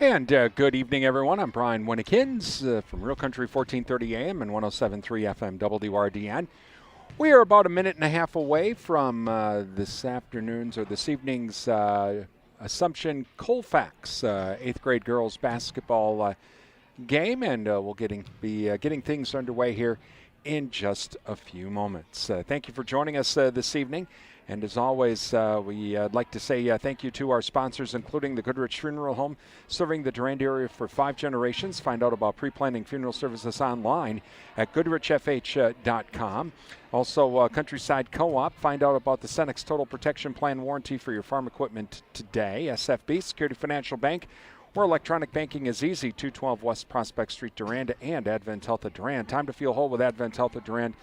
And good evening, everyone. I'm Brian Winnekins from Real Country 1430 AM and 107.3 FM WRDN. We are about a minute and a half away from this evening's Assumption Colfax 8th grade girls basketball game, and we'll be getting things underway here in just a few moments. Thank you for joining us this evening. And as always, we'd like to say thank you to our sponsors, including the Goodrich Funeral Home, serving the Durand area for 5 generations. Find out about pre-planning funeral services online at goodrichfh.com. Also, Countryside Co-op. Find out about the Cenex Total Protection Plan warranty for your farm equipment today. SFB, Security Financial Bank, where electronic banking is easy. 212 West Prospect Street, Durand, and Advent Health at Durand. Time to feel whole with Advent Health at Durand.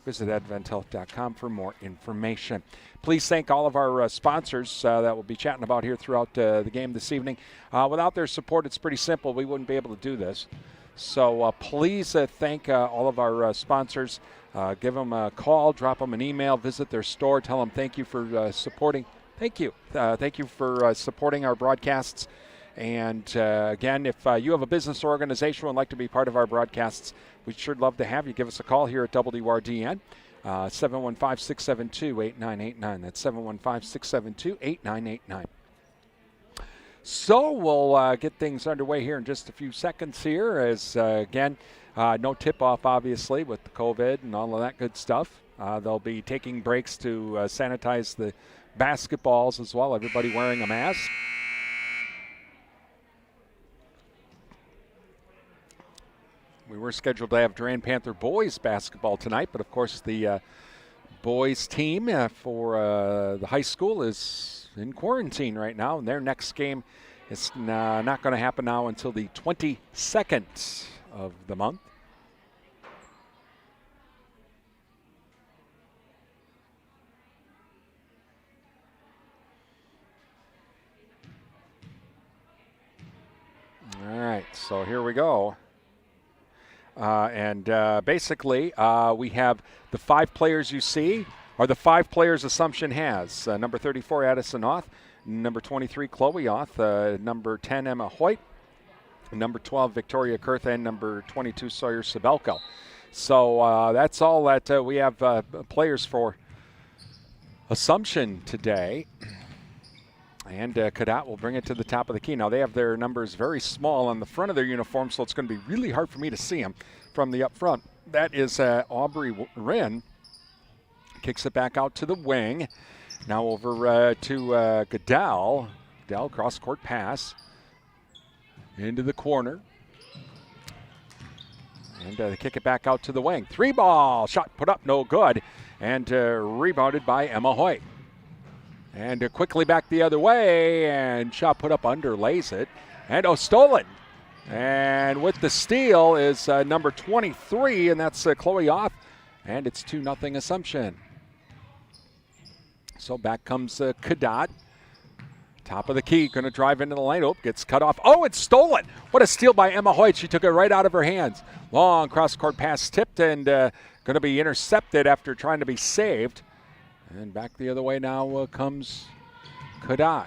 Visit adventhealth.com for more information. Please thank all of our sponsors that we'll be chatting about here throughout the game this evening. Without their support, it's pretty simple. We wouldn't be able to do this. So please thank all of our sponsors. Give them a call, drop them an email, visit their store, tell them thank you for supporting. Thank you. Thank you for supporting our broadcasts. And again, if you have a business or organization and would like to be part of our broadcasts, we'd sure love to have you. Give us a call here at WRDN, 715-672-8989. That's 715-672-8989. So we'll get things underway here in just a few seconds here as, again, no tip-off, obviously, with the COVID and all of that good stuff. They'll be taking breaks to sanitize the basketballs as well, everybody wearing a mask. We were scheduled to have Durand Panther boys basketball tonight, but of course the boys team for the high school is in quarantine right now, and their next game is not going to happen now until the 22nd of the month. All right, so here we go. Basically, we have the 5 players you see are the 5 players Assumption has. Number 34, Addison Auth. Number 23, Chloe Auth. Number 10, Emma Hoyt. Number 12, Victoria Kurth. And number 22, Sawyer Sabelko. So that's all that we have players for Assumption today. And Cadet will bring it to the top of the key. Now, they have their numbers very small on the front of their uniform, so it's going to be really hard for me to see them from the up front. That is Aubrey Wren. Kicks it back out to the wing. Now over to Goodell. Goodell, cross-court pass. Into the corner. And they kick it back out to the wing. 3-ball. Shot put up, no good. And rebounded by Emma Hoyt. And quickly back the other way, and shot put up, underlays it. And stolen. And with the steal is number 23, and that's Chloe Auth. And it's 2-0 Assumption. So back comes Cadet. Top of the key, going to drive into the lane. Oh, gets cut off. Oh, it's stolen. What a steal by Emma Hoyt. She took it right out of her hands. Long cross-court pass tipped and going to be intercepted after trying to be saved. And back the other way now comes Cadet.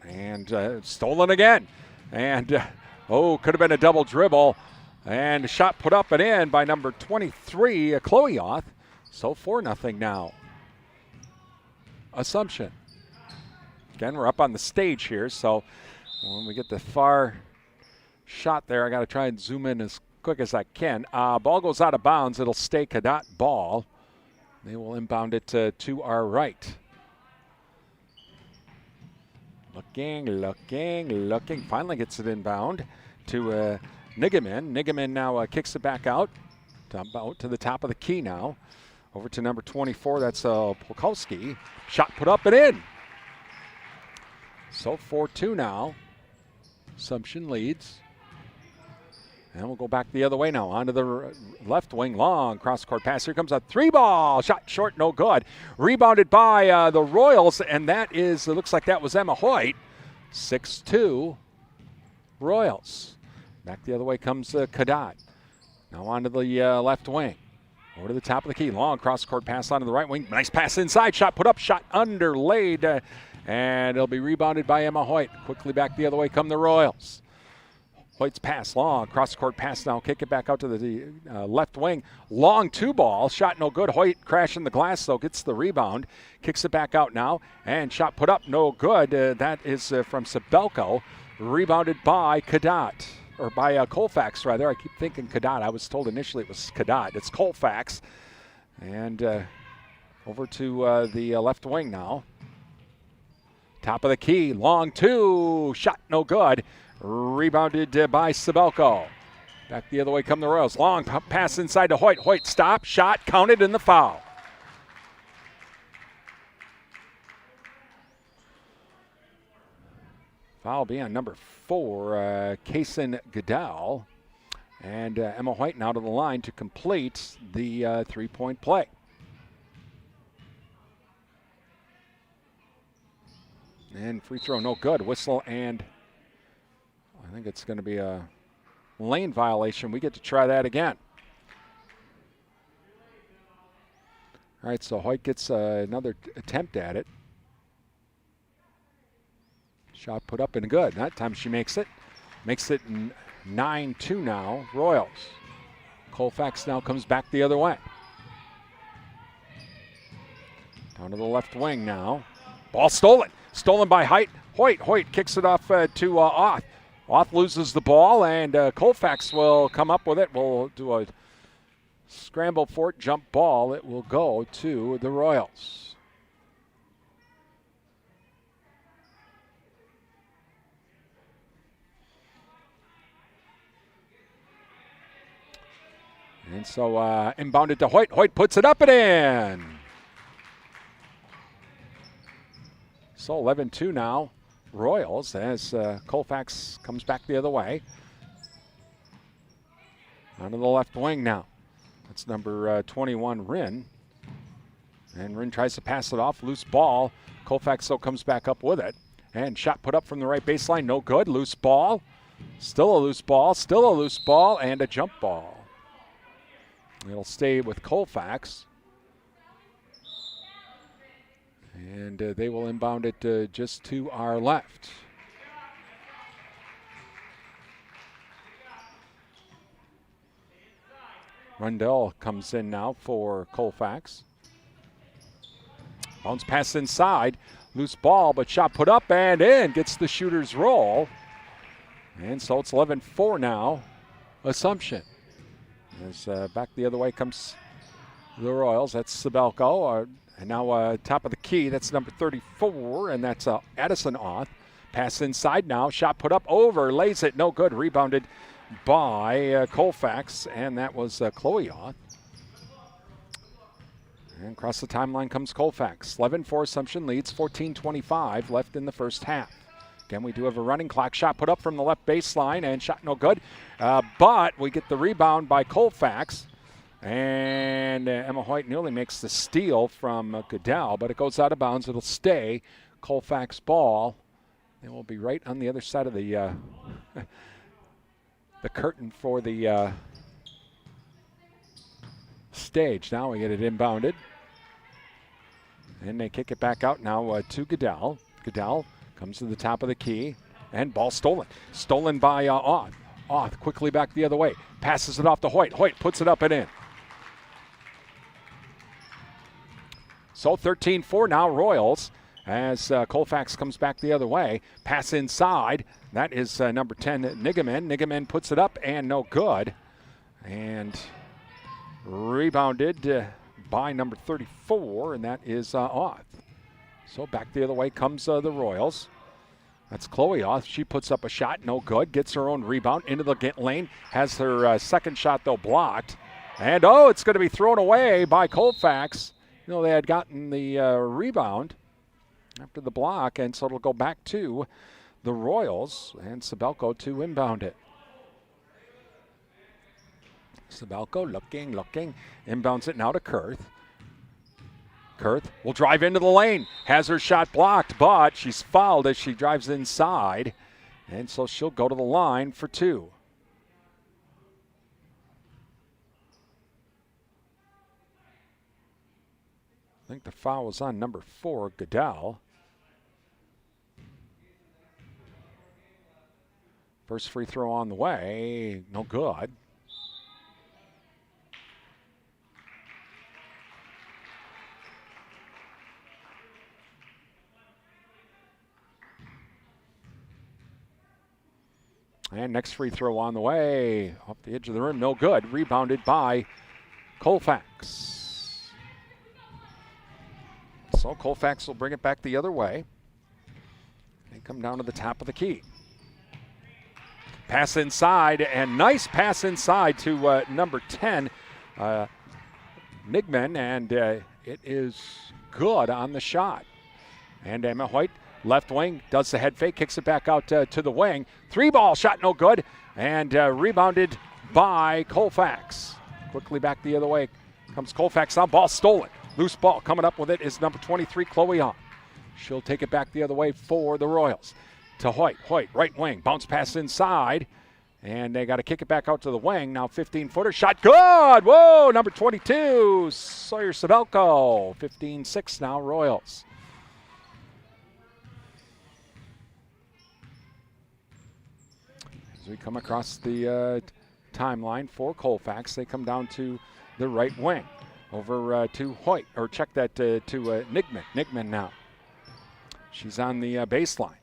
And stolen again. And, could have been a double dribble. And a shot put up and in by number 23, Chloe Auth. So 4-0 now. Assumption. Again, we're up on the stage here, so when we get the far shot there, I got to try and zoom in as quick as I can. Ball goes out of bounds. It'll stay Cadet ball. They will inbound it to our right. Looking. Finally gets it inbound to Nigaman. Nigaman now kicks it back out to the top of the key now. Over to number 24, that's Polkowski. Shot put up and in. So 4-2 now. Assumption leads. And we'll go back the other way now. Onto the left wing. Long cross-court pass. Here comes a 3-ball. Shot short, no good. Rebounded by the Royals, and that is, it looks like that was Emma Hoyt. 6-2 Royals. Back the other way comes Cadet. Now onto the left wing. Over to the top of the key. Long cross-court pass onto the right wing. Nice pass inside. Shot put up. Shot underlaid. and it'll be rebounded by Emma Hoyt. Quickly back the other way come the Royals. Hoyt's pass long, cross-court pass now, kick it back out to the left wing. Long two ball, shot no good. Hoyt crashing the glass though, gets the rebound, kicks it back out now, and shot put up, no good. That is from Sabelko, rebounded by Cadet, or by Colfax rather. I keep thinking Cadet. I was told initially it was Cadet. It's Colfax. And over to the left wing now. Top of the key, long two, shot no good. Rebounded by Sabelko. Back the other way come the Royals. Long pass inside to Hoyt. Hoyt stop, shot, counted in the foul. Foul be on number 4, Kaysen Goodell. And Emma Hoyt now to the line to complete the three-point play. And free throw no good. Whistle, and I think it's going to be a lane violation. We get to try that again. All right, so Hoyt gets another attempt at it. Shot put up and good. That time she makes it. Makes it 9-2 now, Royals. Colfax now comes back the other way. Down to the left wing now. Ball stolen. Stolen by Hoyt. Hoyt kicks it off to Oth. Oth loses the ball, and Colfax will come up with it. We'll do a scramble for it, jump ball. It will go to the Royals. And so inbounded to Hoyt. Hoyt puts it up and in. So 11-2 now, Royals, as Colfax comes back the other way. Onto the left wing now. That's number 21, Rin. And Rin tries to pass it off. Loose ball. Colfax still comes back up with it. And shot put up from the right baseline. No good. Loose ball. Still a loose ball. Still a loose ball. And a jump ball. It'll stay with Colfax. And they will inbound it just to our left. Rundell comes in now for Colfax. Bounce pass inside. Loose ball, but shot put up and in. Gets the shooter's roll. And so it's 11-4 now. Assumption. As back the other way comes the Royals. That's Sabelko. And now top of the key, that's number 34, and that's Addison Oth. Pass inside now. Shot put up over. Lays it. No good. Rebounded by Colfax, and that was Chloe Oth. And across the timeline comes Colfax. 11-4 Assumption leads. 14:25 left in the first half. Again, we do have a running clock. Shot put up from the left baseline, and shot no good. But we get the rebound by Colfax. And Emma Hoyt nearly makes the steal from Goodell, but it goes out of bounds. It'll stay Colfax ball. They will be right on the other side of the the curtain for the stage. Now we get it inbounded. And they kick it back out now to Goodell. Goodell comes to the top of the key, and ball stolen. Stolen by Oth. Oth quickly back the other way. Passes it off to Hoyt. Hoyt puts it up and in. So 13-4 now, Royals, as Colfax comes back the other way. Pass inside. That is number 10, Nigaman. Nigaman puts it up and no good. And rebounded by number 34, and that is Oth. So back the other way comes the Royals. That's Chloe Oth. She puts up a shot, no good. Gets her own rebound into the lane. Has her second shot, though, blocked. And, it's going to be thrown away by Colfax. You know, they had gotten the rebound after the block, and so it'll go back to the Royals, and Sabelko to inbound it. Sabelko looking, inbounds it now to Kurth. Kurth will drive into the lane, has her shot blocked, but she's fouled as she drives inside, and so she'll go to the line for two. I think the foul was on number 4, Goodell. First free throw on the way, no good. And next free throw on the way, off the edge of the rim, no good. Rebounded by Colfax. So Colfax will bring it back the other way. They come down to the top of the key. Pass inside, and nice pass inside to number 10, Nigman, and it is good on the shot. And Emma Hoyt, left wing, does the head fake, kicks it back out to the wing. 3-ball shot, no good, and rebounded by Colfax. Quickly back the other way comes Colfax on, ball stolen. Loose ball coming up with it is number 23, Chloe Hahn. She'll take it back the other way for the Royals. To Hoyt. Hoyt, right wing, bounce pass inside. And they got to kick it back out to the wing. Now 15-footer, shot good! Whoa, number 22, Sawyer Sabelko. 15-6 now, Royals. As we come across the timeline for Colfax, they come down to the right wing. Over to Hoyt, or check that to Nigman. Nigman now. She's on the baseline.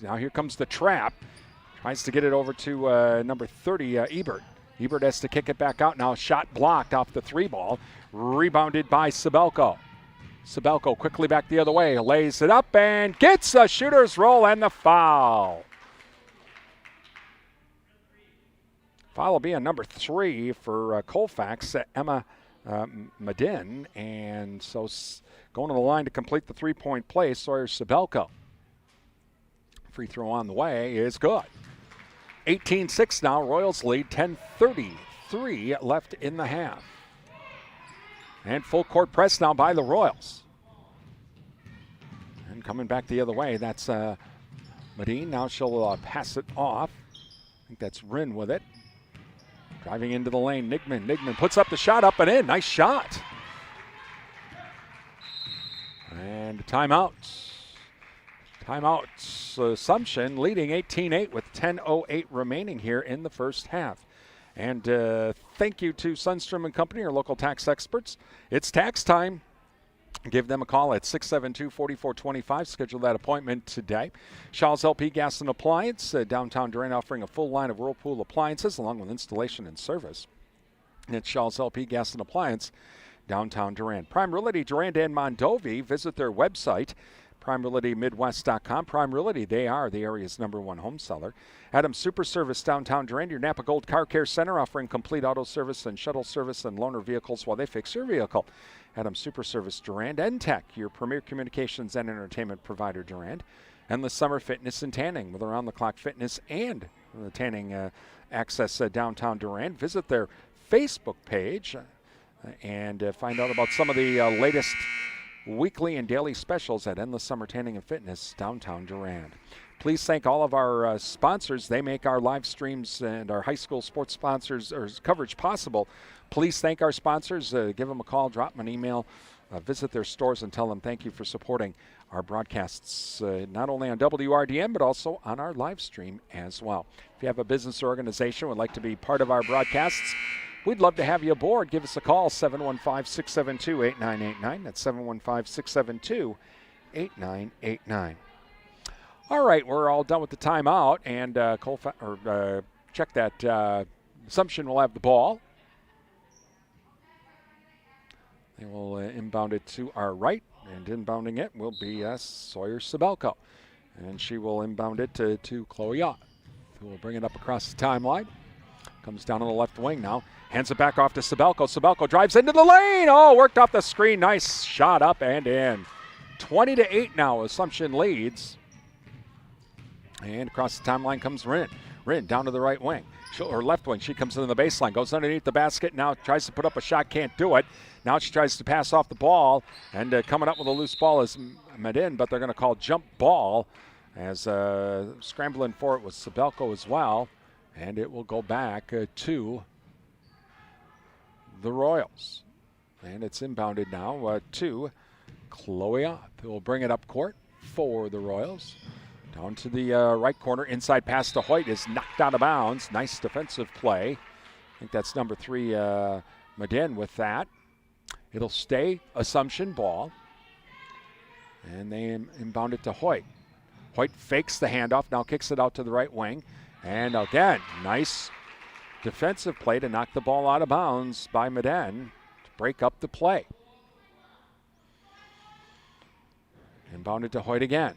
Now here comes the trap. Tries to get it over to number 30, Ebert. Ebert has to kick it back out now. Shot blocked off the 3-ball. Rebounded by Sabelko. Sabelko quickly back the other way. Lays it up and gets a shooter's roll and the foul. Foul will be on number 3 for Colfax, Emma Madin. And so going to the line to complete the 3-point play, Sawyer Sabelko. Free throw on the way is good. 18-6 now, Royals lead, 10:33 left in the half. And full court press now by the Royals. And coming back the other way, that's Madine. Now she'll pass it off. I think that's Rin with it. Driving into the lane, Nigman. Nigman puts up the shot, up and in. Nice shot. And timeout. Timeout, Assumption leading 18-8 with 10:08 remaining here in the first half. And thank you to Sundstrom & Company, our local tax experts. It's tax time. Give them a call at 672-4425. Schedule that appointment today. Shaw's LP Gas and Appliance, downtown Durant, offering a full line of Whirlpool appliances along with installation and service. And it's Shaw's LP Gas and Appliance, downtown Durant. Prime Realty Durant and Mondovi. Visit their website, PrimeRealtyMidwest.com. Prime Realty, they are the area's #1 home seller. Adams Super Service, downtown Durant, your Napa Gold Car Care Center, offering complete auto service and shuttle service and loaner vehicles while they fix your vehicle. Adams Super Service Durant. NTech, your premier communications and entertainment provider Durant. Endless Summer Fitness and Tanning with around-the-clock fitness and the tanning access downtown Durant. Visit their Facebook page and find out about some of the latest weekly and daily specials at Endless Summer Tanning and Fitness, downtown Durant. Please thank all of our sponsors. They make our live streams and our high school sports sponsors or coverage possible. Please thank our sponsors. Give them a call, drop them an email, visit their stores, and tell them thank you for supporting our broadcasts, not only on WRDN, but also on our live stream as well. If you have a business or organization would like to be part of our broadcasts, we'd love to have you aboard. Give us a call, 715-672-8989. That's 715-672-8989. All right, we're all done with the timeout, and check that. Assumption will have the ball. They will inbound it to our right, and inbounding it will be Sawyer Sabelko. And she will inbound it to Chloe Ott, who will bring it up across the timeline. Comes down on the left wing now. Hands it back off to Sabelko. Sabelko drives into the lane. Oh, worked off the screen. Nice shot up and in. 20-8 now. Assumption leads. And across the timeline comes Rin. Rin down to the right wing. Or left wing. She comes into the baseline. Goes underneath the basket. Now tries to put up a shot. Can't do it. Now she tries to pass off the ball. And coming up with a loose ball is Madin. But they're going to call jump ball. As scrambling for it was Sabelko as well. And it will go back to the Royals. And it's inbounded now to Chloe Ott, who will bring it up court for the Royals. Down to the right corner. Inside pass to Hoyt is knocked out of bounds. Nice defensive play. I think that's number 3, Medin with that. It'll stay Assumption ball. And they inbound it to Hoyt. Hoyt fakes the handoff, now kicks it out to the right wing. And again, nice defensive play to knock the ball out of bounds by Medin to break up the play. Inbounded to Hoyt again.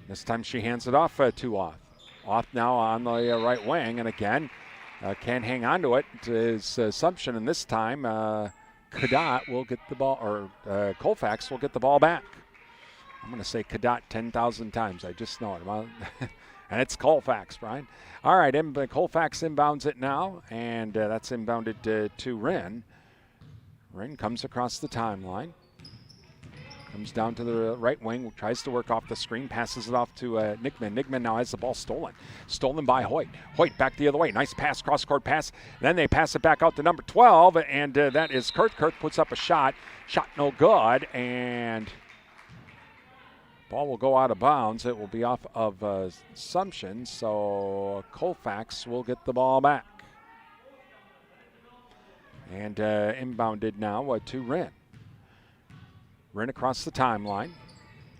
This time she hands it off to Oth. Oth now on the right wing, and again, can't hang on to it. His Assumption, and this time Cadott will get the ball, or Colfax will get the ball back. I'm going to say Cadott 10,000 times. I just know it. And it's Colfax, Brian. All right, Colfax inbounds it now, and that's inbounded to Wren. Wren comes across the timeline. Comes down to the right wing, tries to work off the screen, passes it off to Nickman. Nickman now has the ball stolen. Stolen by Hoyt. Hoyt back the other way. Nice pass, cross-court pass. Then they pass it back out to number 12, and that is Kurth. Kurth puts up a shot. Shot no good, and ball will go out of bounds. It will be off of Assumption, so Colfax will get the ball back. And inbounded now to Wren. Wren across the timeline.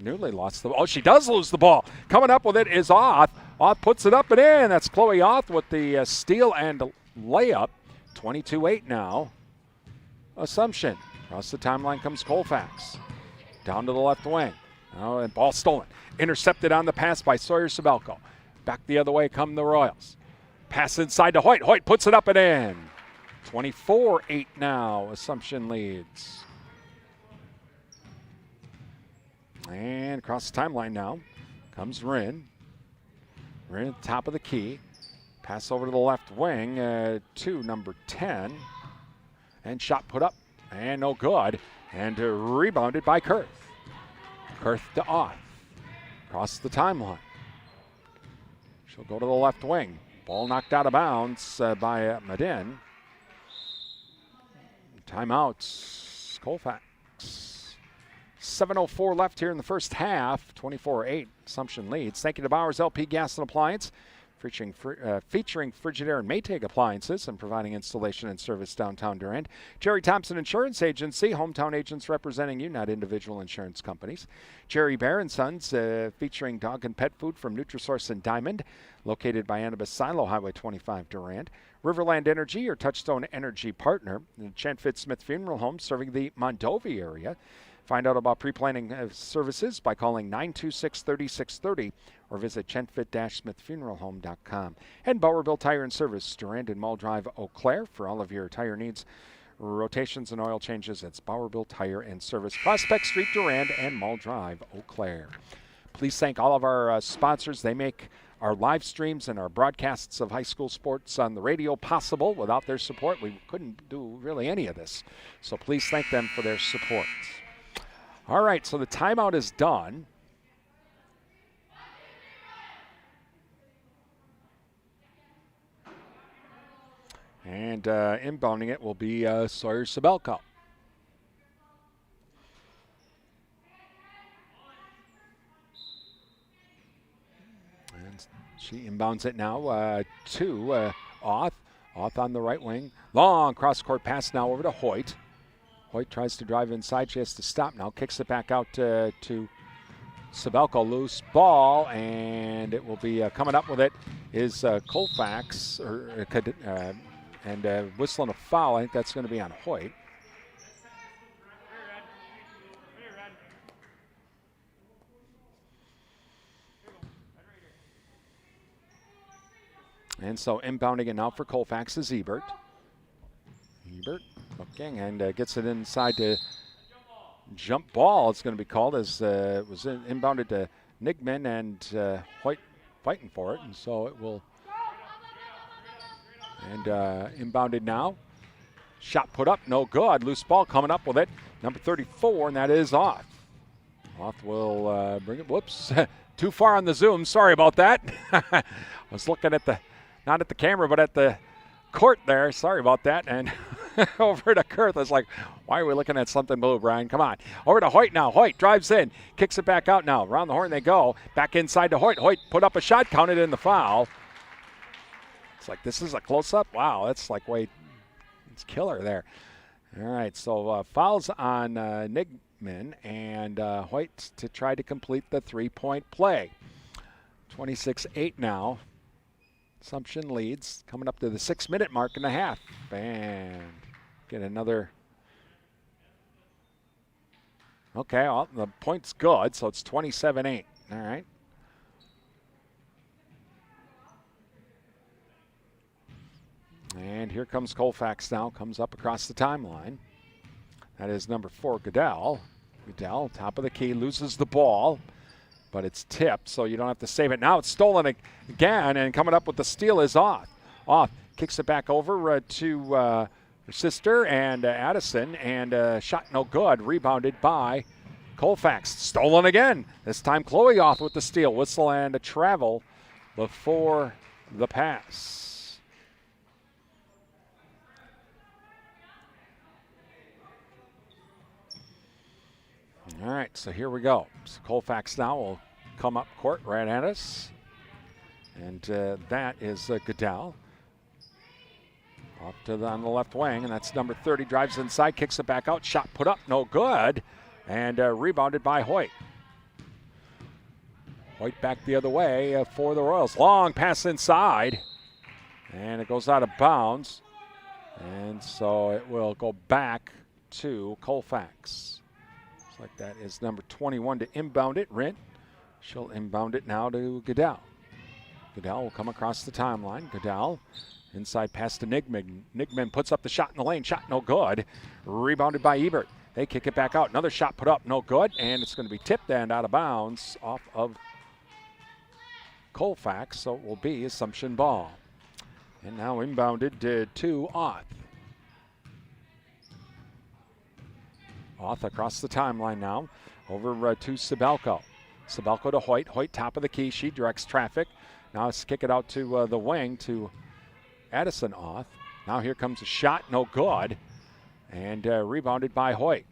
Nearly lost the ball. Oh, she does lose the ball. Coming up with it is Oth. Oth puts it up and in. That's Chloe Oth with the steal and layup. 22-8 now. Assumption. Across the timeline comes Colfax. Down to the left wing. Oh, and ball stolen. Intercepted on the pass by Sawyer Sabelko. Back the other way come the Royals. Pass inside to Hoyt. Hoyt puts it up and in. 24-8 now. Assumption leads. And across the timeline now comes Wren. Wren at the top of the key. Pass over to the left wing to number 10. And shot put up and no good. And rebounded by Kurth. Kurth to Oth. Across the timeline. She'll go to the left wing. Ball knocked out of bounds by Medin. Timeouts. Colfax. 7:04 left here in the first half. 24-8. Assumption leads. Thank you to Bowers LP Gas and Appliance, featuring Frigidaire and Maytag appliances and providing installation and service downtown Durand. Jerry Thompson Insurance Agency, hometown agents representing you, not individual insurance companies. Jerry Bear and Sons, featuring dog and pet food from Nutrisource and Diamond, located by Annabis Silo, Highway 25 Durand. Riverland Energy, your Touchstone Energy partner. Chant Fitz-Smith Funeral Home, serving the Mondovi area. Find out about pre-planning services by calling 926-3630 or visit chentfit-smithfuneralhome.com. And Bowerville Tire and Service, Durand and Mall Drive, Eau Claire. For all of your tire needs, rotations and oil changes, it's Bowerville Tire and Service, Prospect Street, Durand, and Mall Drive, Eau Claire. Please thank all of our sponsors. They make our live streams and our broadcasts of high school sports on the radio possible. Without their support, we couldn't do really any of this. So please thank them for their support. All right, so the timeout is done. And inbounding it will be Sawyer Sabelko. And she inbounds it now to Oth. Oth on the right wing. Long cross-court pass now over to Hoyt. Hoyt tries to drive inside. She has to stop now. Kicks it back out to Sabelko. Loose ball, and it will be coming up with it is Colfax, and whistling a foul. I think that's going to be on Hoyt. And so inbounding it now for Colfax is Ebert. Ebert looking and gets it inside to jump ball. It's going to be called as it was inbounded to Nigman and Hoyt fighting for it. And so it will. And inbounded now. Shot put up, no good. Loose ball coming up with it. Number 34, and that is Oth. Oth will bring it. Whoops. Too far on the zoom. Sorry about that. I was looking at not at the camera, but at the court there. Sorry about that. And Over to Kurth. It's like, why are we looking at something blue, Brian? Come on. Over to Hoyt now. Hoyt drives in, kicks it back out now. Around the horn they go. Back inside to Hoyt. Hoyt put up a shot, counted in the foul. It's like, this is a close-up? Wow, that's like, wait, it's killer there. All right, so fouls on Nigman and Hoyt to try to complete the three-point play. 26-8 now. Assumption leads, coming up to the 6-minute mark in the half. And get another. Okay, well, the point's good, so it's 27-8. All right. And here comes Colfax now, comes up across the timeline. That is number 4, Goodell. Goodell, top of the key, loses the ball, but it's tipped, so you don't have to save it. Now it's stolen again, and coming up with the steal is Off. Off kicks it back over to her sister and Addison, and shot no good, rebounded by Colfax. Stolen again. This time Chloe Off with the steal. Whistle and a travel before the pass. All right, so here we go. So Colfax now will come up court right at us. And that is Goodell. Off to on the left wing, and that's number 30. Drives inside, kicks it back out. Shot put up, no good. And rebounded by Hoyt. Hoyt back the other way for the Royals. Long pass inside. And it goes out of bounds. And so it will go back to Colfax. Like that is number 21 to inbound it, Rint. She'll inbound it now to Goodell. Goodell will come across the timeline. Goodell inside pass to Nigman. Nigman puts up the shot in the lane. Shot no good. Rebounded by Ebert. They kick it back out. Another shot put up, no good. And it's going to be tipped and out of bounds off of Colfax. So it will be Assumption ball. And now inbounded to Oth. Off across the timeline now, over to Sabelko. Sabelko to Hoyt. Hoyt top of the key. She directs traffic. Now let's kick it out to the wing to Addison Oth. Now here comes a shot, no good. And rebounded by Hoyt.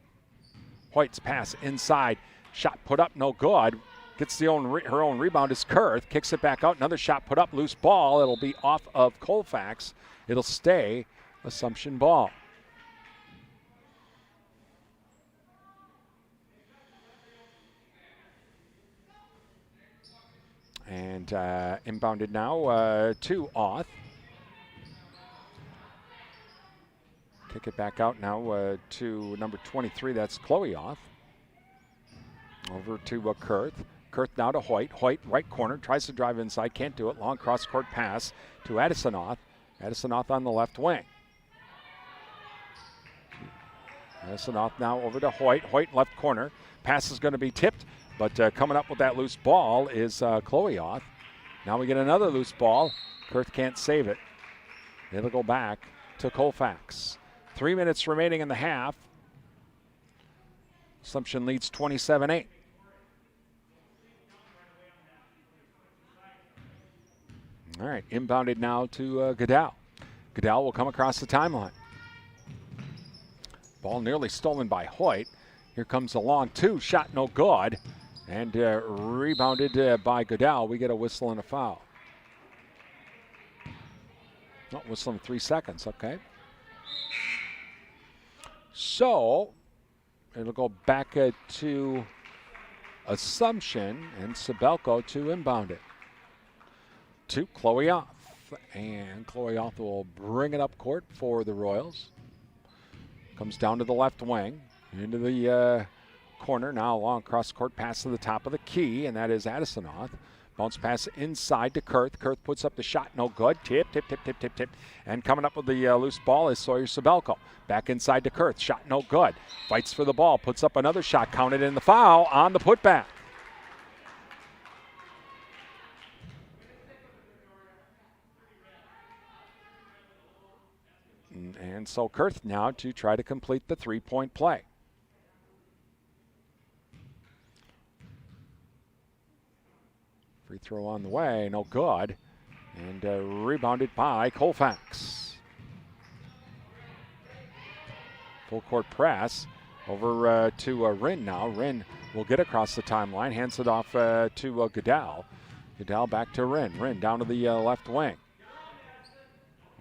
Hoyt's pass inside. Shot put up, no good. Gets her own rebound is Kurth. Kicks it back out. Another shot put up, loose ball. It'll be off of Colfax. It'll stay Assumption ball. And inbounded now to Oth. Kick it back out now to number 23. That's Chloe Oth. Over to Kurth. Kurth now to Hoyt. Hoyt, right corner, tries to drive inside, can't do it. Long cross-court pass to Addison Oth. Addison Oth on the left wing. Addison Oth now over to Hoyt. Hoyt left corner. Pass is going to be tipped. But coming up with that loose ball is Chloe Oth. Now we get another loose ball. Kurth can't save it. It'll go back to Colfax. 3 minutes remaining in the half. Assumption leads 27-8. All right, inbounded now to Goodell. Goodell will come across the timeline. Ball nearly stolen by Hoyt. Here comes a long two. Shot no good. And rebounded by Goodell. We get a whistle and a foul. Oh, whistle in 3 seconds. Okay. So it'll go back to Assumption and Sabelko to inbound it. To Chloe Oth. And Chloe Oth will bring it up court for the Royals. Comes down to the left wing. Into the corner. Now a long cross-court pass to the top of the key, and that is Addison Oth. Bounce pass inside to Kurth. Kurth puts up the shot, no good. Tip. And coming up with the loose ball is Sawyer Sabelko. Back inside to Kurth. Shot no good. Fights for the ball. Puts up another shot. Counted in the foul on the putback. And so Kurth now to try to complete the three-point play. Free throw on the way, no good. And rebounded by Colfax. Full court press over to Rin now. Rin will get across the timeline, hands it off to Goodell. Goodell back to Rin. Rin down to the left wing.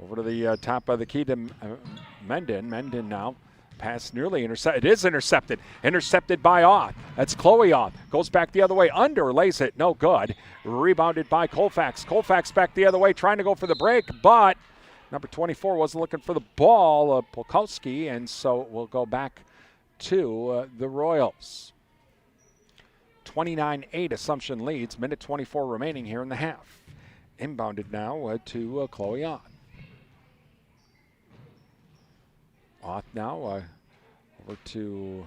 Over to the top of the key to Menden. Menden now. Pass nearly intercepted. It is intercepted. Intercepted by Oth. That's Chloe Oth. Goes back the other way. Under. Lays it. No good. Rebounded by Colfax. Colfax back the other way trying to go for the break, but number 24 wasn't looking for the ball, Polkowski, and so we'll go back to the Royals. 29-8 Assumption leads. Minute 24 remaining here in the half. Inbounded now to Chloe Oth. Oth now over to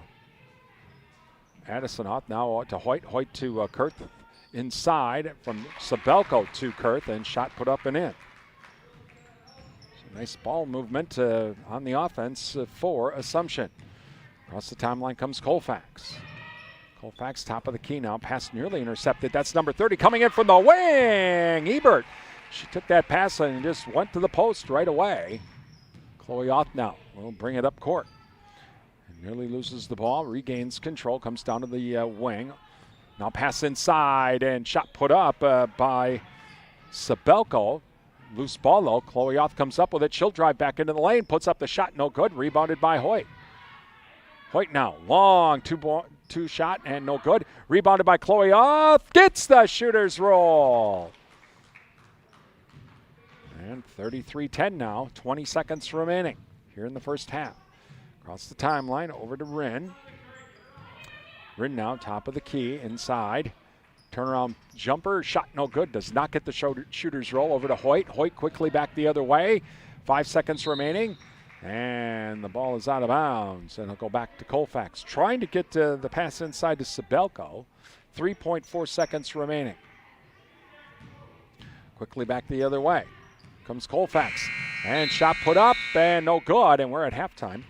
Addison. Oth now to Hoyt. Hoyt to Kurth. Inside from Sabelko to Kurth, and shot put up and in. So nice ball movement on the offense for Assumption. Across the timeline comes Colfax. Colfax top of the key now. Pass nearly intercepted. That's number 30 coming in from the wing. Ebert. She took that pass and just went to the post right away. Chloe Oth now will bring it up court. And nearly loses the ball, regains control, comes down to the wing. Now pass inside and shot put up by Sabelko. Loose ball though. Chloe Oth comes up with it. She'll drive back into the lane, puts up the shot, no good. Rebounded by Hoyt. Hoyt now, long two shot and no good. Rebounded by Chloe Oth. Gets the shooter's roll. And 33-10 now, 20 seconds remaining here in the first half. Across the timeline, over to Rin. Rin now, top of the key, inside. Turnaround jumper, shot no good, does not get the shooter's roll. Over to Hoyt. Hoyt quickly back the other way. 5 seconds remaining, and the ball is out of bounds, and it'll go back to Colfax. Trying to get the pass inside to Sabelko. 3.4 seconds remaining. Quickly back the other way. Comes Colfax, and shot put up, and no good, and we're at halftime.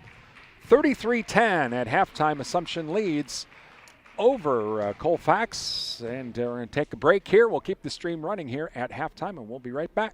33-10 at halftime. Assumption leads over Colfax, and we're going to take a break here. We'll keep the stream running here at halftime, and we'll be right back.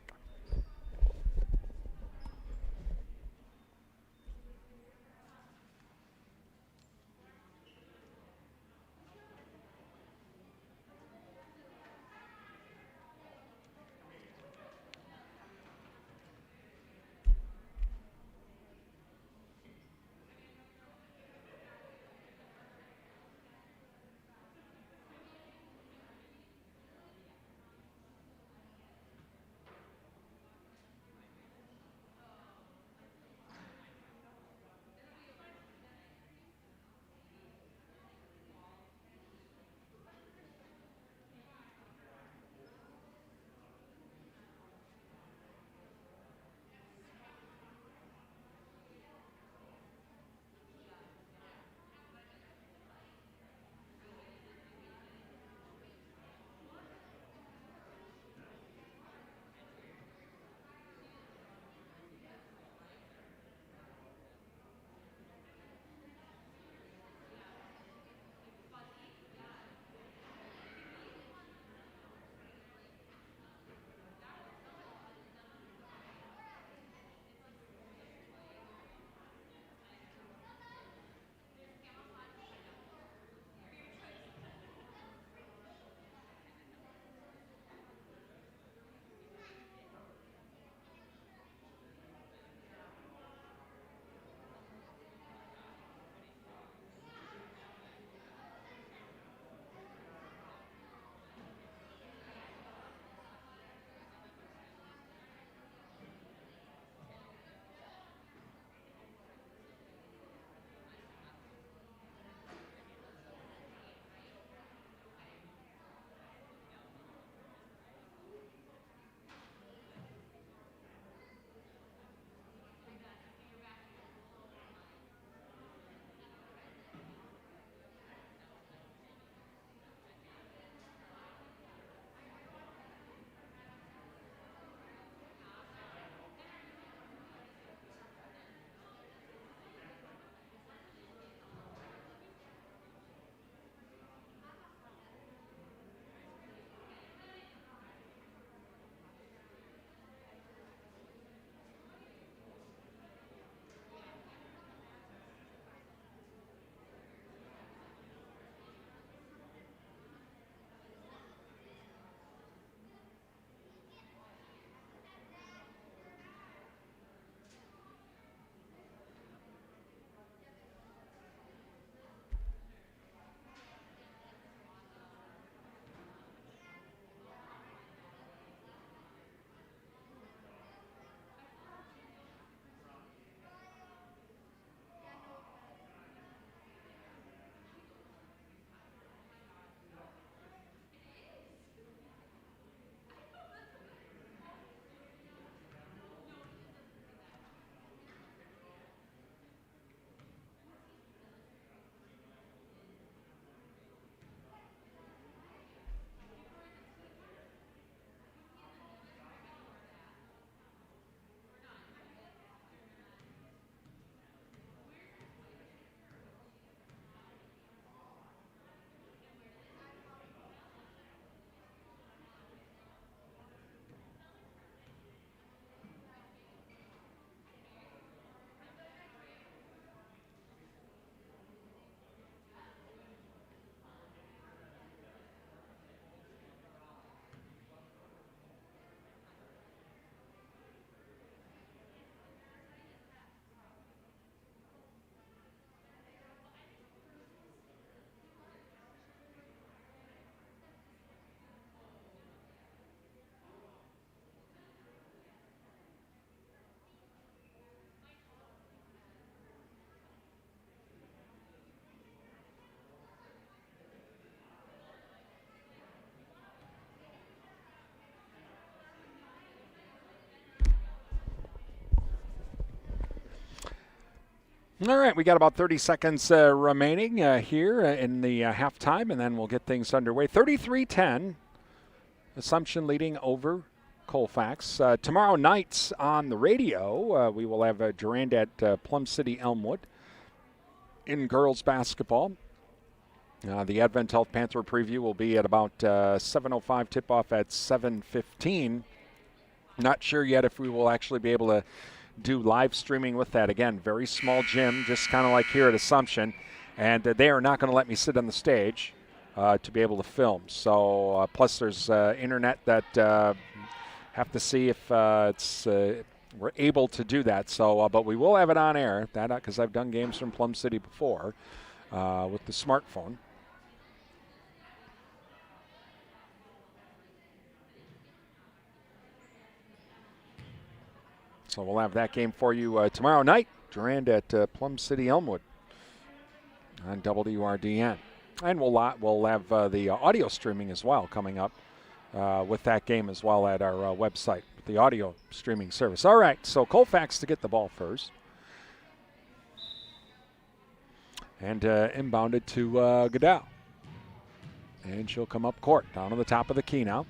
All right, we got about 30 seconds remaining here in the halftime, and then we'll get things underway. 33-10, Assumption leading over Colfax. Tomorrow night on the radio, we will have Durand at Plum City Elmwood in girls basketball. The Advent Health Panther preview will be at about 7:05, tip-off at 7:15. Not sure yet if we will actually be able to do live streaming with that. Again, very small gym, just kind of like here at Assumption, and they are not going to let me sit on the stage to be able to film. So plus there's internet that have to see if we're able to do that. So but we will have it on air, that because I've done games from Plum City before with the smartphone. So we'll have that game for you tomorrow night. Durand at Plum City Elmwood on WRDN. And we'll have the audio streaming as well coming up with that game as well at our website, the audio streaming service. All right, so Colfax to get the ball first. And inbounded to Goodell. And she'll come up court, down to the top of the key now.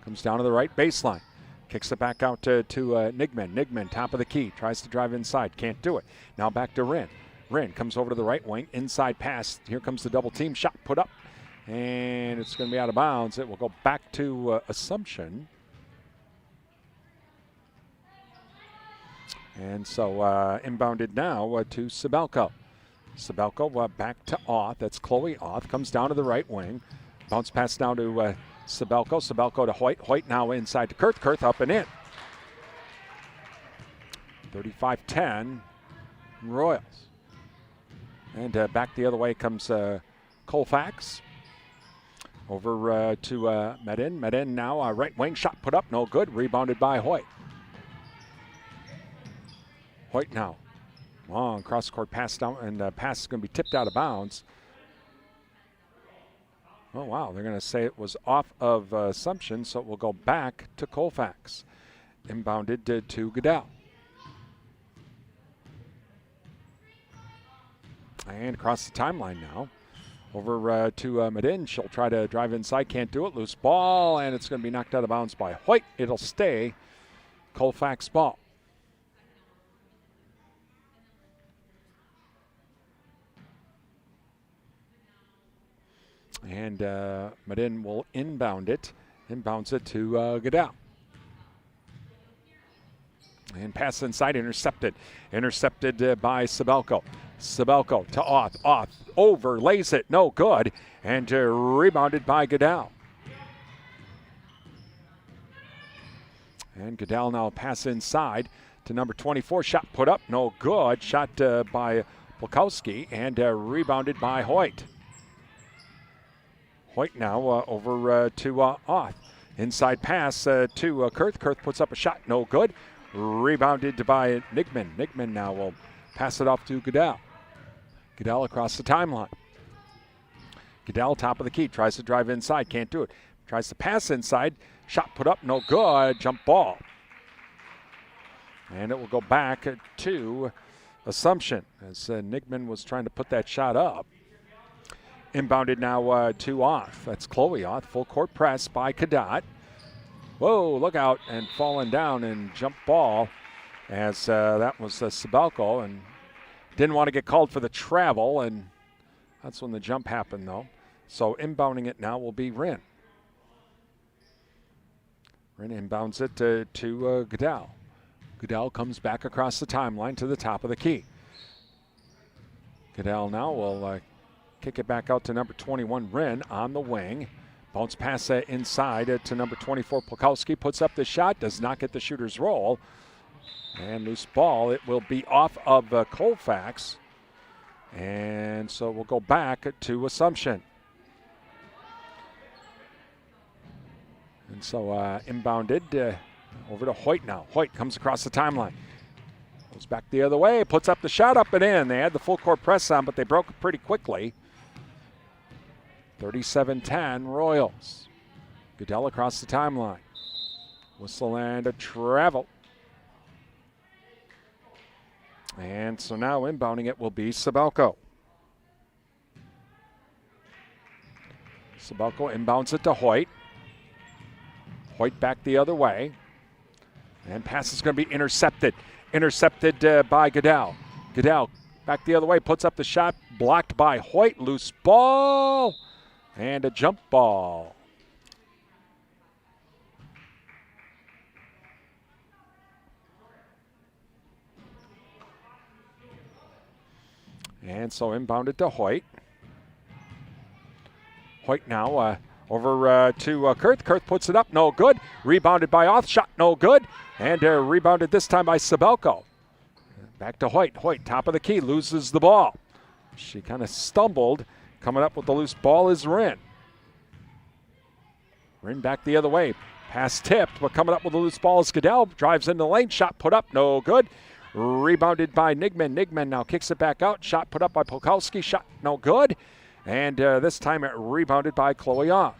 Comes down to the right baseline. Kicks it back out to Nigman. Nigman, top of the key, tries to drive inside. Can't do it. Now back to Wren. Wren comes over to the right wing. Inside pass. Here comes the double team. Shot put up. And it's going to be out of bounds. It will go back to Assumption. And so inbounded now to Sabelko. Sabelko back to Auth. That's Chloe Auth. Comes down to the right wing. Bounce pass down to Sabelko. Sabelko to Hoyt. Hoyt now inside to Kurth. Kurth up and in. 35-10 Royals. And back the other way comes Colfax. Over to Medin. Medin now right wing. Shot put up. No good. Rebounded by Hoyt. Hoyt now. Long cross-court pass down. And the pass is going to be tipped out of bounds. Oh, wow. They're going to say it was off of Assumption, so it will go back to Colfax. Inbounded to Goodell. And across the timeline now. Over to Medin. She'll try to drive inside. Can't do it. Loose ball, and it's going to be knocked out of bounds by Hoyt. It'll stay Colfax ball. And Medin will inbound it. Inbounds it to Goodell. And pass inside, intercepted. Intercepted by Sabelko. Sabelko to Auth. Auth overlays it, no good. And rebounded by Goodell. And Goodell now pass inside to number 24. Shot put up, no good. Shot by Polkowski and rebounded by Hoyt. Hoyt now over to Auth. Inside pass to Kurth. Kurth puts up a shot, no good. Rebounded by Nigman. Nigman now will pass it off to Goodell. Goodell across the timeline. Goodell top of the key. Tries to drive inside. Can't do it. Tries to pass inside. Shot put up. No good. Jump ball. And it will go back to Assumption as Nigman was trying to put that shot up. Inbounded now to Auth. That's Chloe Auth. Full court press by Cadot. Whoa, look out, and falling down and jump ball as that was Sabelko, and didn't want to get called for the travel, and that's when the jump happened, though. So inbounding it now will be Wren. Wren inbounds it to Goodell. Goodell comes back across the timeline to the top of the key. Goodell now will kick it back out to number 21, Wren, on the wing. Bounce pass inside to number 24, Polkowski. Puts up the shot, does not get the shooter's roll. And loose ball. It will be off of Colfax. And so we'll go back to Assumption. And so inbounded over to Hoyt now. Hoyt comes across the timeline. Goes back the other way, puts up the shot up and in. They had the full court press on, but they broke it pretty quickly. 37-10 Royals. Goodell across the timeline. Whistle and a travel. And so now inbounding it will be Sabelko. Sabelko inbounds it to Hoyt. Hoyt back the other way. And pass is going to be intercepted. Intercepted by Goodell. Goodell back the other way, puts up the shot, blocked by Hoyt. Loose ball and a jump ball. And so inbounded to Hoyt. Hoyt now over to Kurth. Kurth puts it up, no good. Rebounded by Oth, shot no good. And rebounded this time by Sabelko. Back to Hoyt. Hoyt, top of the key, loses the ball. She kind of stumbled. Coming up with the loose ball is Wren. Wren back the other way. Pass tipped, but coming up with the loose ball is Goodell. Drives into the lane, shot put up, no good. Rebounded by Nigman. Nigman now kicks it back out. Shot put up by Polkowski. Shot no good. And this time it rebounded by Chloe Oth.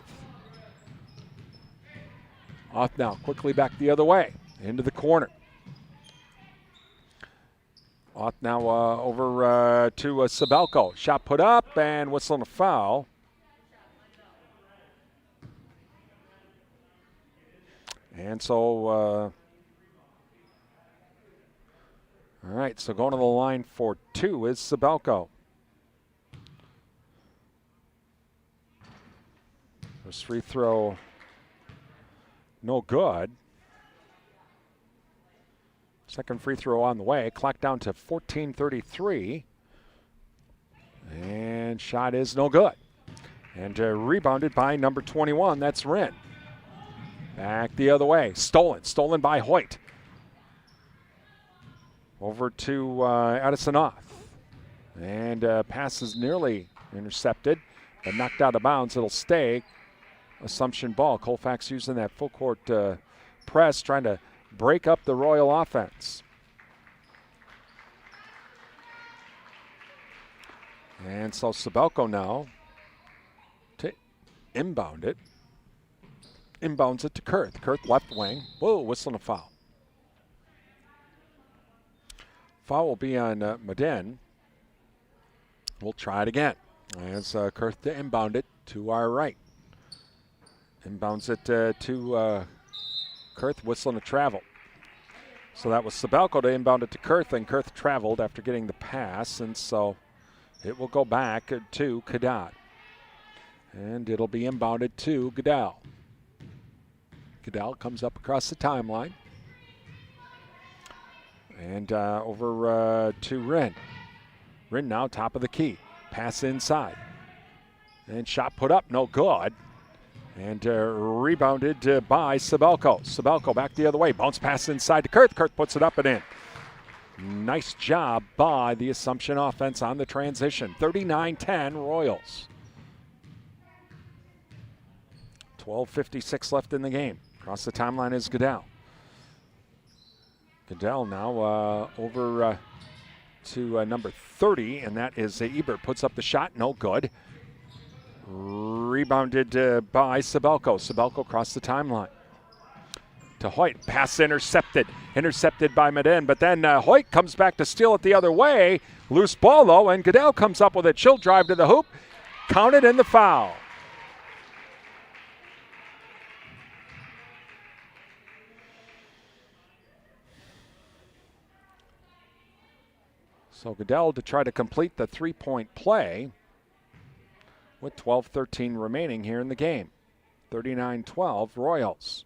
Oth now quickly back the other way. Into the corner. Oth now over to Sabelko. Shot put up and whistling a foul. And so, all right, so going to the line for two is Sabelko. First free throw, no good. Second free throw on the way. Clock down to 14:33. And shot is no good. And rebounded by number 21. That's Wren. Back the other way. Stolen by Hoyt. Over to Addison Oth. And pass is nearly intercepted, but knocked out of bounds. It'll stay. Assumption ball. Colfax using that full court press, trying to break up the Royal offense. And so Sabelko now to inbound it. Inbounds it to Kurth. Kurth left wing. Whoa, whistling a foul. Foul will be on Maden. We'll try it again. As Kurth to inbound it to our right. Inbounds it to Kurth, whistling a travel. So that was Sabelko to inbound it to Kurth, and Kurth traveled after getting the pass, and so it will go back to Cadet. And it'll be inbounded to Goodell. Goodell comes up across the timeline. And over to Wren. Wren now top of the key. Pass inside. And shot put up, no good. And rebounded by Sabelko. Sabelko back the other way. Bounce pass inside to Kurth. Kurth puts it up and in. Nice job by the Assumption offense on the transition. 39-10 Royals. 12:56 left in the game. Across the timeline is Goodell. Goodell now over to number 30, and that is Ebert. Puts up the shot, no good. Rebounded by Sabelko. Sabelko across the timeline. To Hoyt. Pass intercepted. Intercepted by Maden. But then Hoyt comes back to steal it the other way. Loose ball, though, and Goodell comes up with a chill drive to the hoop. Counted in the foul. So Goodell to try to complete the three-point play with 12:13 remaining here in the game. 39-12 Royals.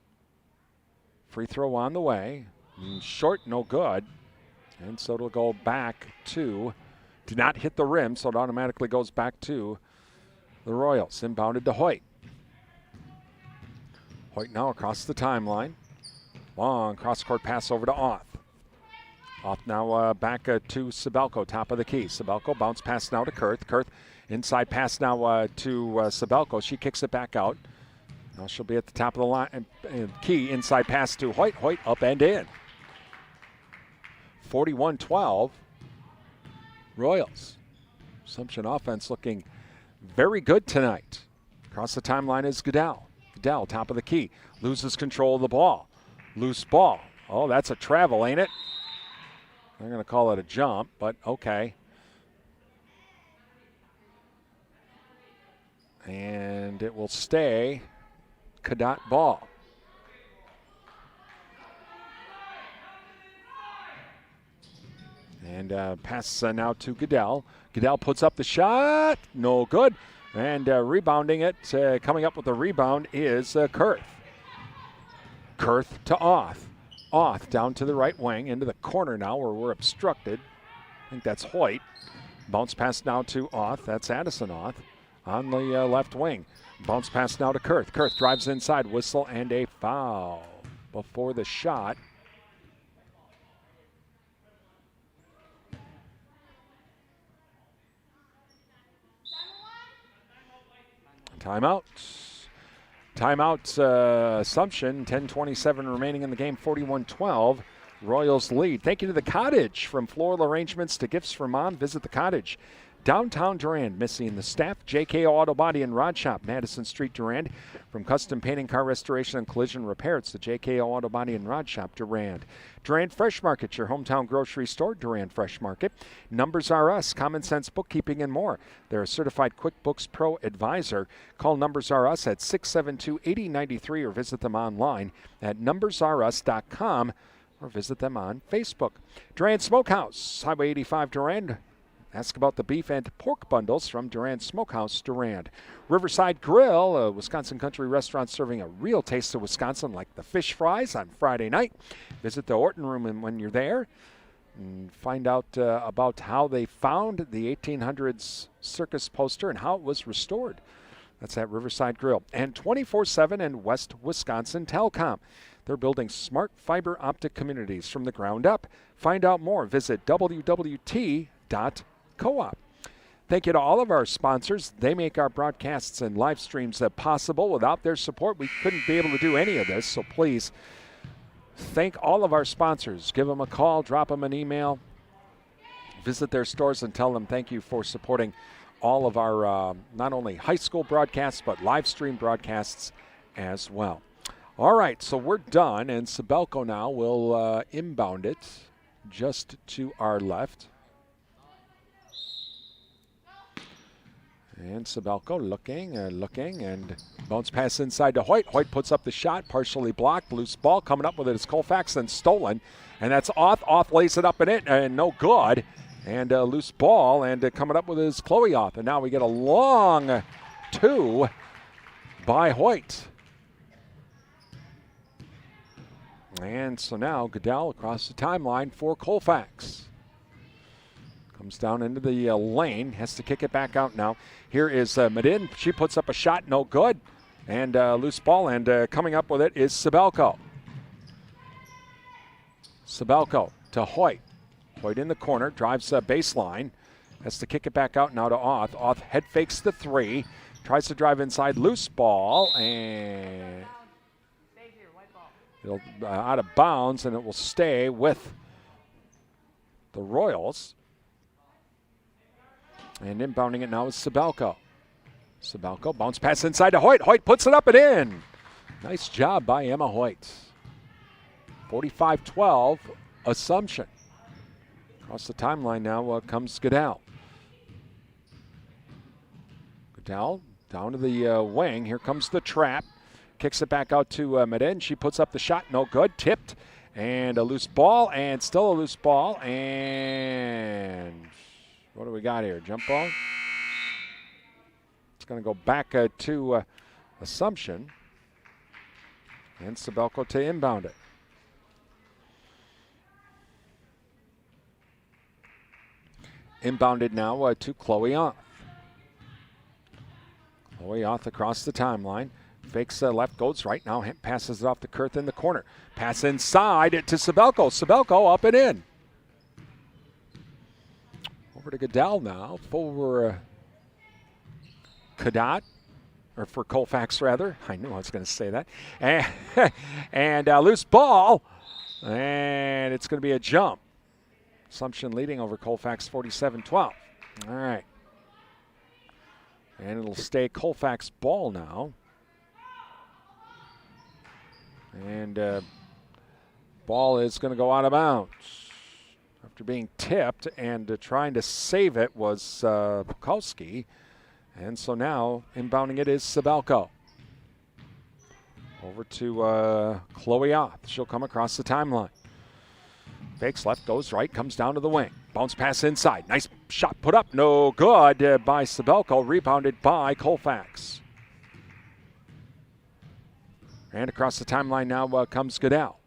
Free throw on the way. Short, no good. And so it'll go back to, did not hit the rim, so it automatically goes back to the Royals. Inbounded to Hoyt. Hoyt now across the timeline. Long cross-court pass over to Oth. Oth now back to Sabelko, top of the key. Sabelko bounce pass now to Kurth. Kurth inside pass now to Sabelko. She kicks it back out. Now she'll be at the top of the line. Key inside pass to Hoyt. Hoyt up and in. 41-12 Royals. Assumption offense looking very good tonight. Across the timeline is Goodell. Goodell, top of the key. Loses control of the ball. Loose ball. Oh, that's a travel, ain't it? They're going to call it a jump, but okay. And it will stay Cadott ball. And pass now to Goodell. Goodell puts up the shot. No good. And rebounding it, coming up with a rebound is Kurth. Kurth to Oth. Oth down to the right wing, into the corner now where we're obstructed. I think that's Hoyt. Bounce pass now to Oth. That's Addison Oth on the left wing. Bounce pass now to Kurth. Kurth drives inside. Whistle and a foul before the shot. Timeout. Timeout Assumption. 10:27 remaining in the game. 41-12. Royals lead. Thank you to the Cottage. From floral arrangements to gifts for mom, visit the Cottage. Downtown Durand, Missy and the staff. JKO Auto Body and Rod Shop, Madison Street, Durand. From custom painting, car restoration, and collision repair, it's the JKO Auto Body and Rod Shop, Durand. Durand Fresh Market, your hometown grocery store, Durand Fresh Market. Numbers R Us, common sense bookkeeping and more. They're a certified QuickBooks Pro advisor. Call Numbers R Us at 672-8093 or visit them online at numbersrus.com or visit them on Facebook. Durand Smokehouse, Highway 85, Durand. Ask about the beef and pork bundles from Durand Smokehouse, Durand. Riverside Grill, a Wisconsin country restaurant serving a real taste of Wisconsin, like the fish fries on Friday night. Visit the Orton Room when you're there and find out about how they found the 1800s circus poster and how it was restored. That's at Riverside Grill. And 24/7 and West Wisconsin Telecom. They're building smart fiber optic communities from the ground up. Find out more. Visit www.co-op. Thank you to all of our sponsors. They make our broadcasts and live streams possible. Without their support, we couldn't be able to do any of this. So please thank all of our sponsors. Give them a call, drop them an email, visit their stores and tell them thank you for supporting all of our not only high school broadcasts, but live stream broadcasts as well. All right, so we're done, and Sabelco now will inbound it just to our left. And Sabelco looking, and bounce pass inside to Hoyt. Hoyt puts up the shot, partially blocked. Loose ball coming up with it is Colfax, and stolen. And that's Oth. Oth lays it up in it, and no good. And a loose ball, and coming up with it is Chloe Oth. And now we get a long two by Hoyt. And so now Goodell across the timeline for Colfax. Comes down into the lane, has to kick it back out now. Here is Medin. She puts up a shot, no good. And loose ball, and coming up with it is Sabelco. Sabelco to Hoyt. Hoyt in the corner, drives baseline. Has to kick it back out now to Oth. Oth head fakes the three. Tries to drive inside, loose ball, and it'll out of bounds, and it will stay with the Royals. And inbounding it now is Sabelco. Sabelco, bounce pass inside to Hoyt. Hoyt puts it up and in. Nice job by Emma Hoyt. 45-12, Assumption. Across the timeline now comes Goodell. Goodell down to the wing. Here comes the trap. Kicks it back out to Medin. She puts up the shot, no good. Tipped, and a loose ball, and still a loose ball. And what do we got here? Jump ball? It's going to go back to Assumption. And Sabelco to inbound it. Inbounded now to Chloe Oth. Chloe Oth across the timeline. Fakes left, goes right now, passes it off to Kurth in the corner. Pass inside to Sabelco. Sabelco up and in. Over to Goodell now for Cadott, or for Colfax rather. I knew I was going to say that. And loose ball, and it's going to be a jump. Assumption leading over Colfax 47-12. All right. And it'll stay Colfax ball now. And ball is going to go out of bounds. after being tipped, and trying to save it was Bukowski. And so now inbounding it is Sabelko. Over to Chloe Oth. She'll come across the timeline. Fakes left, goes right, comes down to the wing. Bounce pass inside. Nice shot put up. No good by Sabelko. Rebounded by Colfax. And across the timeline now comes Goodell.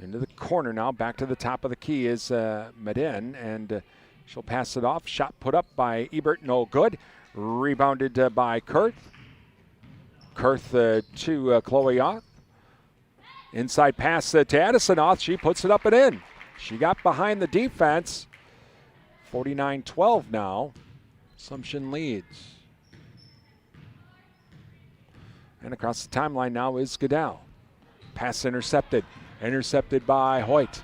Into the corner now. Back to the top of the key is Medin. And she'll pass it off. Shot put up by Ebert. No good. Rebounded by Kurth. Kurth to Chloe Oth. Inside pass to Addison Oth. She puts it up and in. She got behind the defense. 49-12 now. Assumption leads. And across the timeline now is Goodell. Pass intercepted. Intercepted by Hoyt.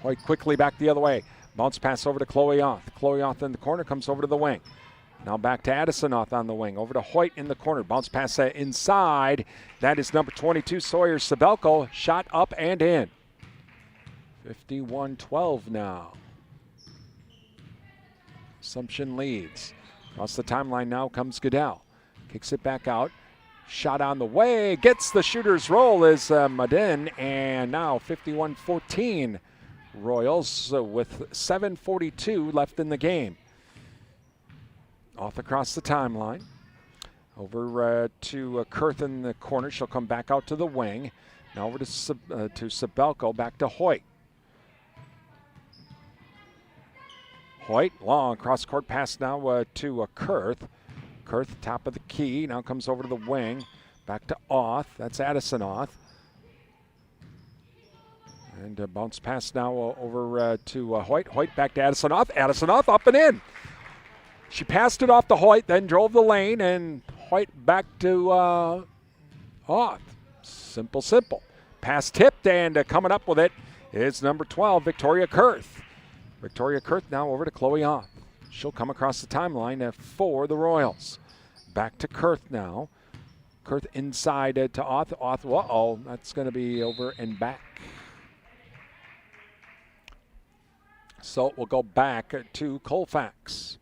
Hoyt quickly back the other way. Bounce pass over to Chloe Oth. Chloe Oth in the corner, comes over to the wing. Now back to Addison Oth on the wing. Over to Hoyt in the corner. Bounce pass inside. That is number 22, Sawyer Sabelko. Shot up and in. 51-12 now. Assumption leads. Across the timeline now comes Goodell. Kicks it back out. Shot on the way. Gets the shooter's roll is Madin. And now 51-14 Royals with 7:42 left in the game. Off across the timeline. Over to Kurth in the corner. She'll come back out to the wing. Now over to Sabelko. Back to Hoyt. Hoyt, long cross-court pass now to Kurth. Kurth, top of the key, now comes over to the wing. Back to Oth. That's Addison Oth. And a bounce pass now over to Hoyt. Hoyt back to Addison Oth. Addison Oth up and in. She passed it off to Hoyt, then drove the lane, and Hoyt back to Oth. Simple. Pass tipped, and coming up with it is number 12, Victoria Kurth. Victoria Kurth now over to Chloe Oth. She'll come across the timeline for the Royals. Back to Kurth now. Kurth inside to Oth. Oth, that's going to be over and back. So we'll go back to Colfax.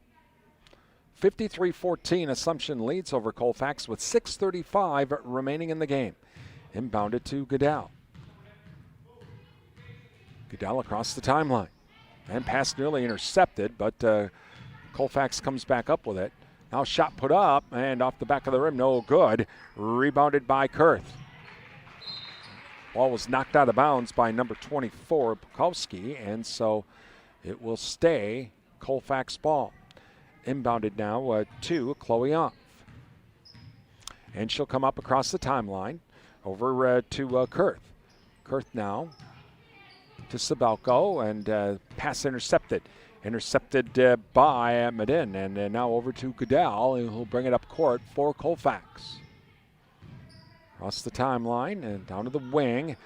53-14, Assumption leads over Colfax with 6:35 remaining in the game. Inbounded to Goodell. Goodell across the timeline. And pass nearly intercepted, but Colfax comes back up with it. Now shot put up, and off the back of the rim, no good. Rebounded by Kurth. Ball was knocked out of bounds by number 24, Bukowski, and so it will stay Colfax ball. Inbounded now to Chloe Oth. And she'll come up across the timeline over to Kurth. Kurth now to Sabelko, and pass intercepted. Intercepted by Medin, and now over to Goodell, who'll bring it up court for Colfax. Across the timeline and down to the wing,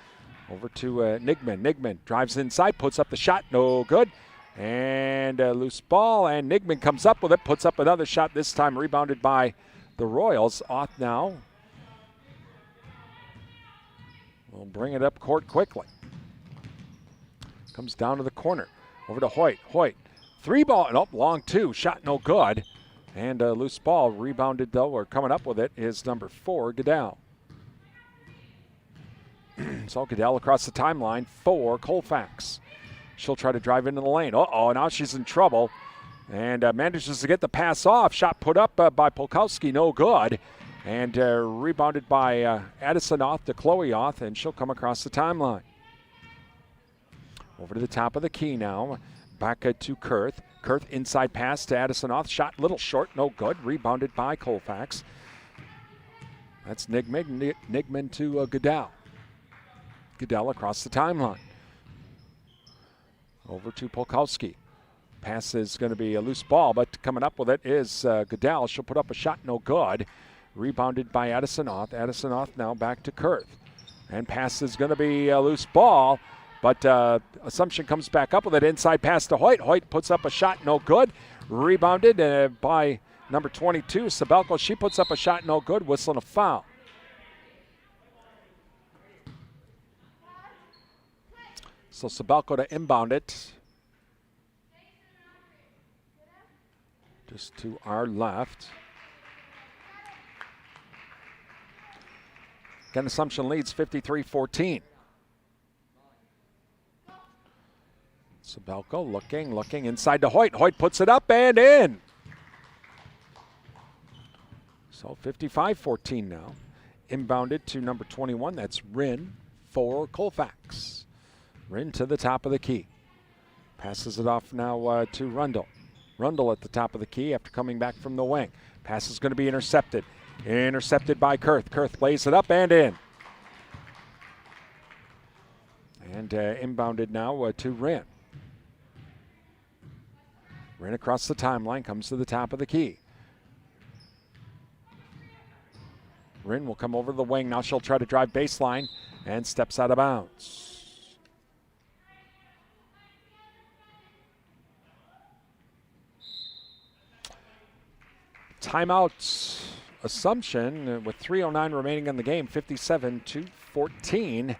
over to Nigman. Nigman drives inside, puts up the shot, no good. And a loose ball, and Nigman comes up with it, puts up another shot, this time rebounded by the Royals. Oth now will bring it up court quickly. Comes down to the corner. Over to Hoyt. Hoyt. Three ball, and long two. Shot no good. And a loose ball rebounded, though, or coming up with it is number 4, Goodell. So Goodell across the timeline for Colfax. She'll try to drive into the lane. Now she's in trouble. And manages to get the pass off. Shot put up by Polkowski, no good. And rebounded by Addison Oth to Chloe Oth, and she'll come across the timeline. Over to the top of the key now. Back to Kurth. Kurth inside pass to Addison Oth. Shot little short, no good. Rebounded by Colfax. That's Nigman to Goodell. Goodell across the timeline. Over to Polkowski. Pass is going to be a loose ball, but coming up with it is Goodell. She'll put up a shot, no good. Rebounded by Addison Oth. Addison Oth now back to Kurth. And pass is going to be a loose ball. But Assumption comes back up with it. Inside pass to Hoyt. Hoyt puts up a shot, no good. Rebounded by number 22, Sabelko. She puts up a shot, no good. Whistling a foul. So Sabelko to inbound it. just to our left. Again, Assumption leads 53-14. Sabelko looking inside to Hoyt. Hoyt puts it up and in. So 55-14 now. Inbounded to number 21. That's Rin for Colfax. Rin to the top of the key. Passes it off now to Rundle. Rundle at the top of the key after coming back from the wing. Pass is going to be intercepted. Intercepted by Kurth. Kurth lays it up and in. And inbounded now to Rin. Rin across the timeline, comes to the top of the key. Rin will come over the wing. Now she'll try to drive baseline and steps out of bounds. Timeout Assumption with 3:09 remaining in the game, 57-14.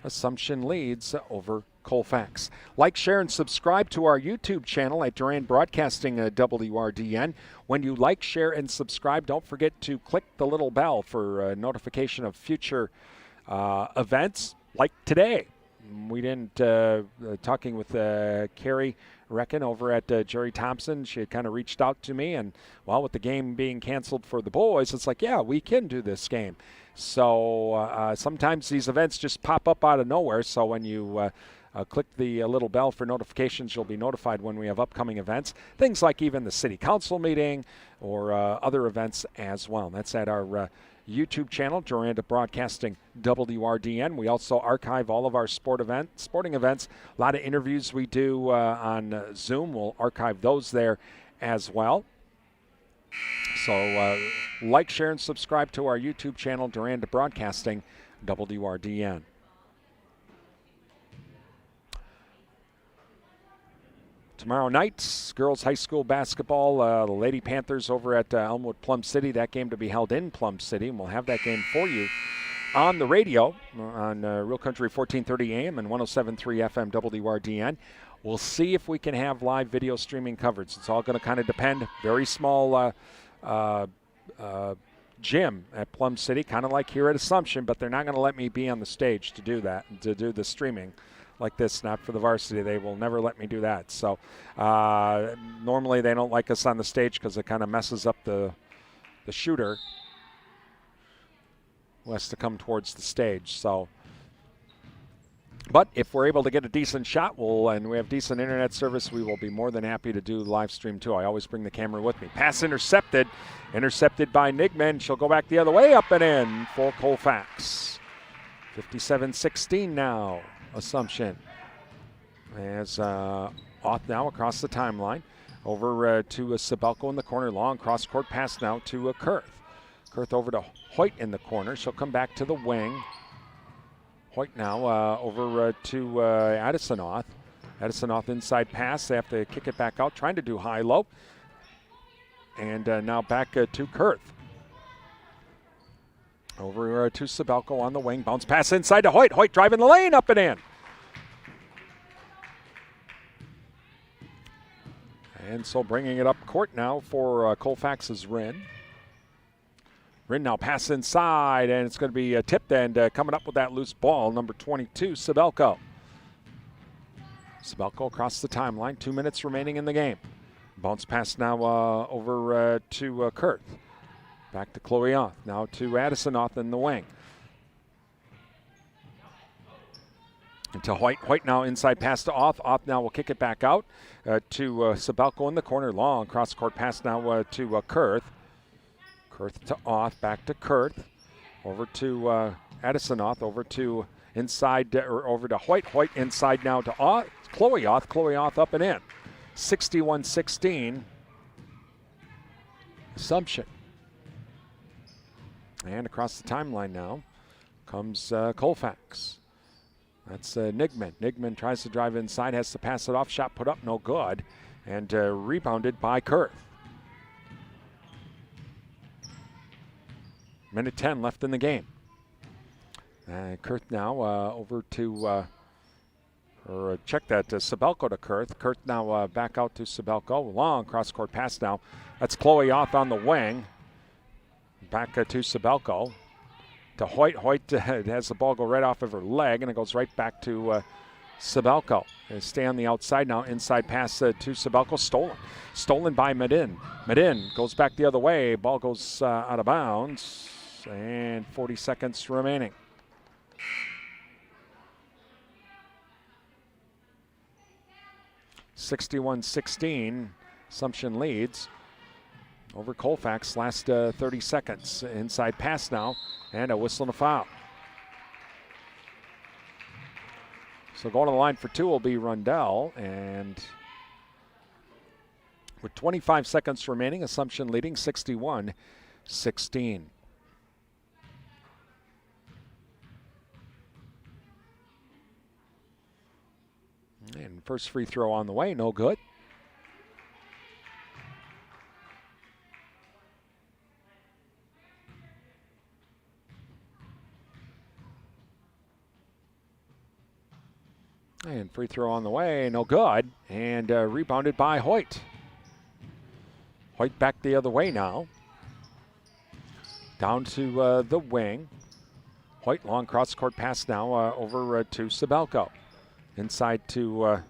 Assumption leads over Colfax. Like, share, and subscribe to our YouTube channel at Durand Broadcasting WRDN. When you like, share, and subscribe, don't forget to click the little bell for notification of future events like today. We didn't, talking with Carrie Reckon over at Jerry Thompson, she had kind of reached out to me, and well, with the game being canceled for the boys, it's like, yeah, we can do this game. So sometimes these events just pop up out of nowhere, so when you click the little bell for notifications, you'll be notified when we have upcoming events, things like even the city council meeting or other events as well. That's at our YouTube channel, Durand Broadcasting WRDN. We also archive all of our sporting events. A lot of interviews we do on Zoom. We'll archive those there as well. So like, share, and subscribe to our YouTube channel, Durand Broadcasting WRDN. Tomorrow night, girls high school basketball, the Lady Panthers over at Elmwood Plum City. That game to be held in Plum City, and we'll have that game for you on the radio on Real Country 1430 AM and 107.3 FM WRDN. We'll see if we can have live video streaming coverage. It's all going to kind of depend. Very small gym at Plum City, kind of like here at Assumption, but they're not going to let me be on the stage to do that, to do the streaming like this, not for the varsity. They will never let me do that. So normally they don't like us on the stage because it kind of messes up the shooter who has to come towards the stage. So, but if we're able to get a decent shot, and we have decent internet service, we will be more than happy to do live stream too. I always bring the camera with me. Pass intercepted by Nigman. She'll go back the other way, up and in for Colfax. 57-16 now. Assumption as off now across the timeline over to Sabelko in the corner. Long cross-court pass now to Kurth. Kurth over to Hoyt in the corner. She'll come back to the wing. Hoyt now over to Addisanoth. Addisanoth inside pass. They have to kick it back out, trying to do high-low. And now back to Kurth. Over to Sabelko on the wing. Bounce pass inside to Hoyt. Hoyt driving the lane, up and in. And so bringing it up court now for Colfax's Rin. Rin now pass inside, and it's going to be tipped, and coming up with that loose ball, number 22, Sabelko. Sabelko across the timeline. 2 minutes remaining in the game. Bounce pass now over to Kurth. Back to Chloe Oth. Now to Addisanoth in the wing. And to Hoyt. Hoyt now inside pass to Oth. Oth now will kick it back out to Sabelko in the corner. Long cross-court pass now to Kurth. Kurth to Oth. Back to Kurth. Over to Addisanoth. Over to inside, or over to Hoyt. Hoyt inside now to Oth. Chloe Oth. Chloe Oth up and in. 61-16. Assumption. And across the timeline now comes Colfax. That's Nigman. Nigman tries to drive inside, has to pass it off. Shot put up, no good. And rebounded by Kurth. Minute 10 left in the game. Kurth now over to or check that, Sabelko to Kurth. Kurth now back out to Sabelko. Long cross-court pass now. That's Chloe Oth on the wing. Back to Sabelko. To Hoyt. Hoyt has the ball go right off of her leg, and it goes right back to Sabelko. They stay on the outside now. Inside pass to Sabelko. Stolen by Medin. Medin goes back the other way. Ball goes out of bounds. And 40 seconds remaining. (61-16). Assumption leads over Colfax. Last 30 seconds. Inside pass now. And a whistle and a foul. So going to the line for two will be Rundell. And with 25 seconds remaining, Assumption leading 61-16. And first free throw on the way, no good. And free throw on the way, no good. And rebounded by Hoyt. Hoyt back the other way now. Down to the wing. Hoyt, long cross-court pass now over to Sabelko. Inside to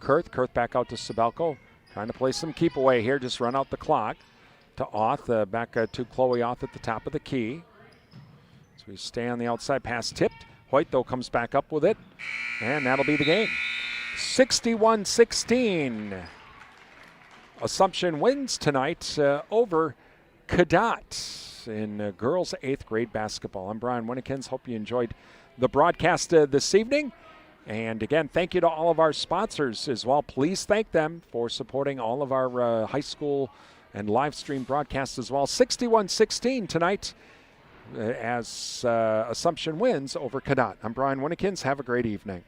Kurth. Kurth back out to Sabelko. Trying to play some keep away here, just run out the clock. To Oth, back to Chloe Oth at the top of the key. So we stay on the outside, pass tipped. Hoyt, though, comes back up with it, and that'll be the game. 61-16. Assumption wins tonight over Cadott in girls 8th grade basketball. I'm Brian Winnikins. Hope you enjoyed the broadcast this evening. And again, thank you to all of our sponsors as well. Please thank them for supporting all of our high school and live stream broadcasts as well. 61-16 tonight as Assumption wins over Cadott. I'm Brian Winnikins. Have a great evening.